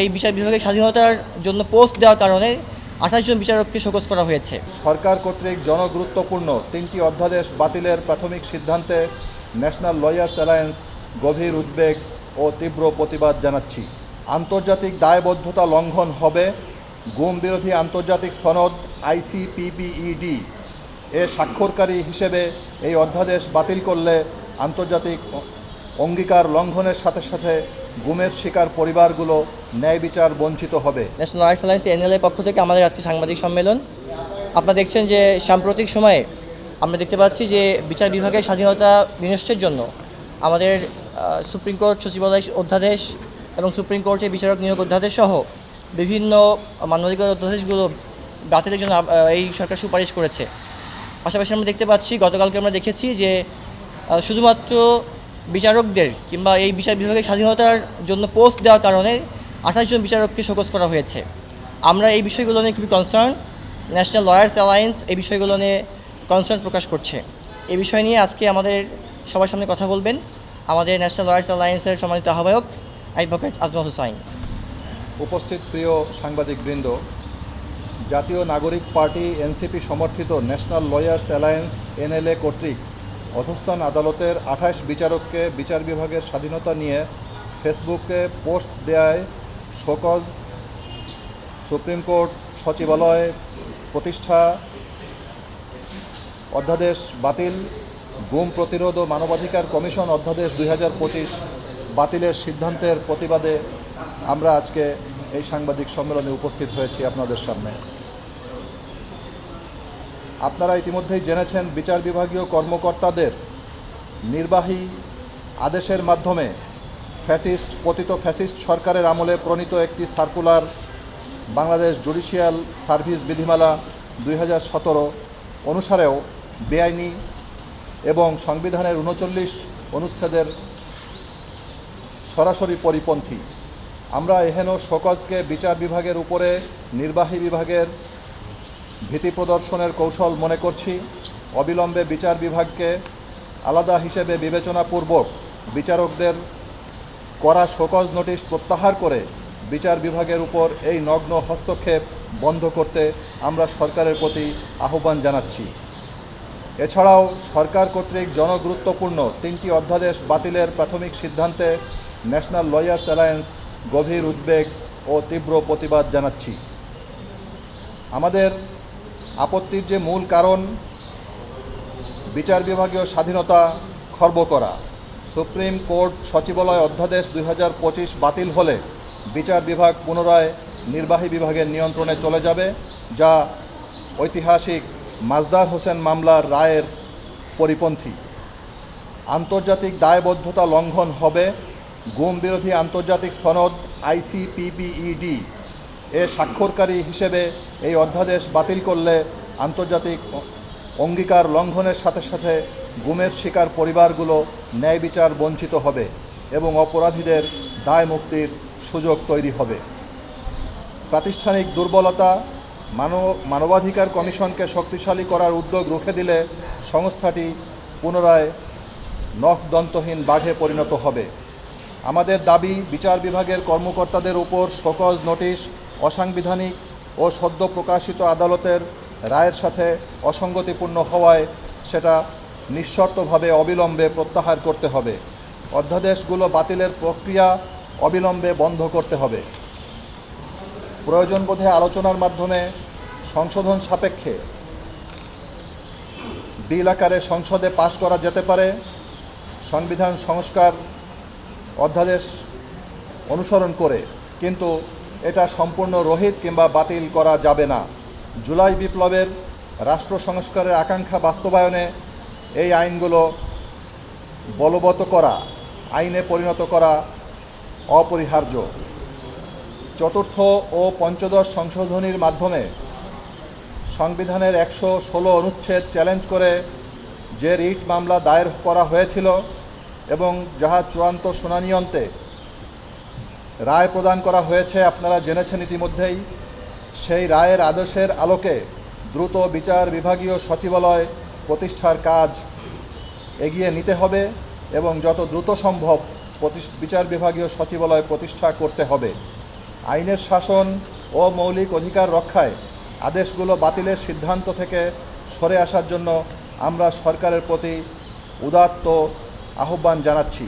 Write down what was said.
এই বিচার বিভাগের স্বাধীনতার জন্য পোস্ট দেওয়ার কারণে ২৮ জন বিচারককে শোকজ করা হয়েছে। সরকার কর্তৃক জনগুরুত্বপূর্ণ ৩টি অধ্যাদেশ বাতিলের প্রাথমিক সিদ্ধান্তে ন্যাশনাল লয়ার্স অ্যালায়েন্স গভীর উদ্বেগ ও তীব্র প্রতিবাদ জানাচ্ছি। আন্তর্জাতিক দায়বদ্ধতা লঙ্ঘন হবে গুম বিরোধী আন্তর্জাতিক সনদ ICPPED এ স্বাক্ষরকারী হিসেবে এই অধ্যাদেশ বাতিল করলে আন্তর্জাতিক অঙ্গীকার লঙ্ঘনের সাথে সাথে গুমের শিকার পরিবারগুলো ন্যায় বিচার বঞ্চিত হবে। ন্যাশনাল লয়ার্স অ্যালায়েন্স NLA এর পক্ষ থেকে আমাদের আজকে সাংবাদিক সম্মেলন। আপনারা দেখছেন যে সাম্প্রতিক সময়ে আমরা দেখতে পাচ্ছি যে বিচার বিভাগের স্বাধীনতা বিনষ্টের জন্য আমাদের সুপ্রিম কোর্ট সচিবালয় অধ্যাদেশ এবং সুপ্রিম কোর্টের বিচারক নিয়োগ অধ্যাদেশ সহ বিভিন্ন মানবাধিকার অধ্যাদেশগুলো বাতিলের জন্য এই সরকার সুপারিশ করেছে। পাশাপাশি আমরা দেখতে পাচ্ছি গতকালকে আমরা দেখেছি যে শুধুমাত্র বিচারকদের কিংবা এই বিচার বিভাগের স্বাধীনতার জন্য পোস্ট দেওয়ার কারণে ২৮ জন বিচারককে শোকজ করা হয়েছে। আমরা এই বিষয়গুলো নিয়ে খুবই কনসার্ন। ন্যাশনাল লয়ার্স অ্যালায়েন্স এই বিষয়গুলো নিয়ে কনসার্ন প্রকাশ করছে। এই বিষয় নিয়ে আজকে আমাদের সবার সামনে কথা বলবেন আমাদের ন্যাশনাল লয়ার্স অ্যালায়েন্সের সম্মানিত আহ্বায়ক অ্যাডভোকেট আজমত হোসাইন। উপস্থিত প্রিয় সাংবাদিকবৃন্দ, জাতীয় নাগরিক পার্টি NCP সমর্থিত ন্যাশনাল লয়ার্স অ্যালায়েন্স NLA কর্তৃক অধস্থান আদালতের ২৮ বিচারককে বিচার বিভাগের স্বাধীনতা নিয়ে ফেসবুকে পোস্ট দেয়ায় শোকজ, সুপ্রিম কোর্ট সচিবালয় প্রতিষ্ঠা অধ্যাদেশ বাতিল, গুম প্রতিরোধ ও মানবাধিকার কমিশন অধ্যাদেশ ২০২৫ বাতিলের সিদ্ধান্তের প্রতিবাদে আমরা আজকে এই সাংবাদিক সম্মেলনে উপস্থিত হয়েছি আপনাদের সামনে। আপনারা ইতিমধ্যেই জেনেছেন বিচার বিভাগীয় কর্মকর্তাদের নির্বাহী আদেশের মাধ্যমে পতিত ফ্যাসিস্ট সরকারের আমলে প্রণীত একটি সার্কুলার বাংলাদেশ জুডিশিয়াল সার্ভিস বিধিমালা ২০১৭ অনুসারেও বেআইনি এবং সংবিধানের ৩৯ অনুচ্ছেদের সরাসরি পরিপন্থী। আমরা এহেন শোকজকে বিচার বিভাগের উপরে নির্বাহী বিভাগের ভীতি প্রদর্শনের কৌশল মনে করছি। অবিলম্বে বিচার বিভাগকে আলাদা হিসেবে বিবেচনাপূর্বক বিচারকদের করা শোকজ নোটিশ প্রত্যাহার করে বিচার বিভাগের উপর এই নগ্ন হস্তক্ষেপ বন্ধ করতে আমরা সরকারের প্রতি আহ্বান জানাচ্ছি। এছাড়াও সরকার কর্তৃক জনগুরুত্বপূর্ণ 3টি অধ্যাদেশ বাতিলের প্রাথমিক সিদ্ধান্তে ন্যাশনাল লয়ার্স অ্যালায়েন্স গভীর উদ্বেগ ও তীব্র প্রতিবাদ জানাচ্ছি। আমাদের আপত্তির যে মূল কারণ বিচার বিভাগীয় স্বাধীনতা খর্ব করা। সুপ্রিম কোর্ট সচিবালয় অধ্যাদেশ ২০২৫ বাতিল হলে বিচার বিভাগ পুনরায় নির্বাহী বিভাগের নিয়ন্ত্রণে চলে যাবে, যা ঐতিহাসিক মাজদার হোসেন মামলার রায়ের পরিপন্থী। আন্তর্জাতিক দায়বদ্ধতা লঙ্ঘন হবে গুম বিরোধী আন্তর্জাতিক সনদ ICPPED এ স্বাক্ষরকারী হিসেবে এই অধ্যাদেশ বাতিল করলে আন্তর্জাতিক অঙ্গীকার লঙ্ঘনের সাথে সাথে গুমের শিকার পরিবারগুলো ন্যায় বিচার বঞ্চিত হবে এবং অপরাধীদের দায় মুক্তির সুযোগ তৈরি হবে। প্রাতিষ্ঠানিক দুর্বলতা মানবাধিকার কমিশনকে শক্তিশালী করার উদ্যোগ রুখে দিলে সংস্থাটি পুনরায় নখদন্তহীন বাঘে পরিণত হবে। আমাদের দাবি, বিচার বিভাগের কর্মকর্তাদের উপর শোকজ নোটিশ অসাংবিধানিক ও সদ্য প্রকাশিত আদালতের রায়ের সাথে অসঙ্গতিপূর্ণ হওয়ায় সেটা নিঃশর্তভাবে অবিলম্বে প্রত্যাহার করতে হবে। অধ্যাদেশগুলো বাতিলের প্রক্রিয়া অবিলম্বে বন্ধ করতে হবে। প্রয়োজনবোধে আলোচনার মাধ্যমে সংশোধন সাপেক্ষে বিল আকারে সংসদে পাশ করা যেতে পারে। সংবিধান সংস্কার অধ্যাদেশ অনুসরণ করে, কিন্তু এটা সম্পূর্ণ রহিত কিংবা বাতিল করা যাবে না। জুলাই বিপ্লবের রাষ্ট্র সংস্কারের আকাঙ্ক্ষা বাস্তবায়নে এই আইনগুলো বলবৎ করা, আইনে পরিণত করা অপরিহার্য। চতুর্থ ও পঞ্চদশ সংশোধনীর মাধ্যমে সংবিধানের ১১৬ অনুচ্ছেদ চ্যালেঞ্জ করে যে রিট মামলা দায়ের করা হয়েছিল এবং যাহা চূড়ান্ত শুনানি অন্তে রায় প্রদান করা হয়েছে আপনারা জেনেছেন ইতিমধ্যেই, সেই রায়ের আদেশের আলোকে দ্রুত বিচার বিভাগীয় সচিবালয় প্রতিষ্ঠার কাজ এগিয়ে নিতে হবে এবং যত দ্রুত সম্ভব বিচার বিভাগীয় সচিবালয় প্রতিষ্ঠা করতে হবে। আইনের শাসন ও মৌলিক অধিকার রক্ষায় আদেশগুলো বাতিলের সিদ্ধান্ত থেকে সরে আসার জন্য আমরা সরকারের প্রতি উদাত্ত আহ্বান জানাচ্ছি।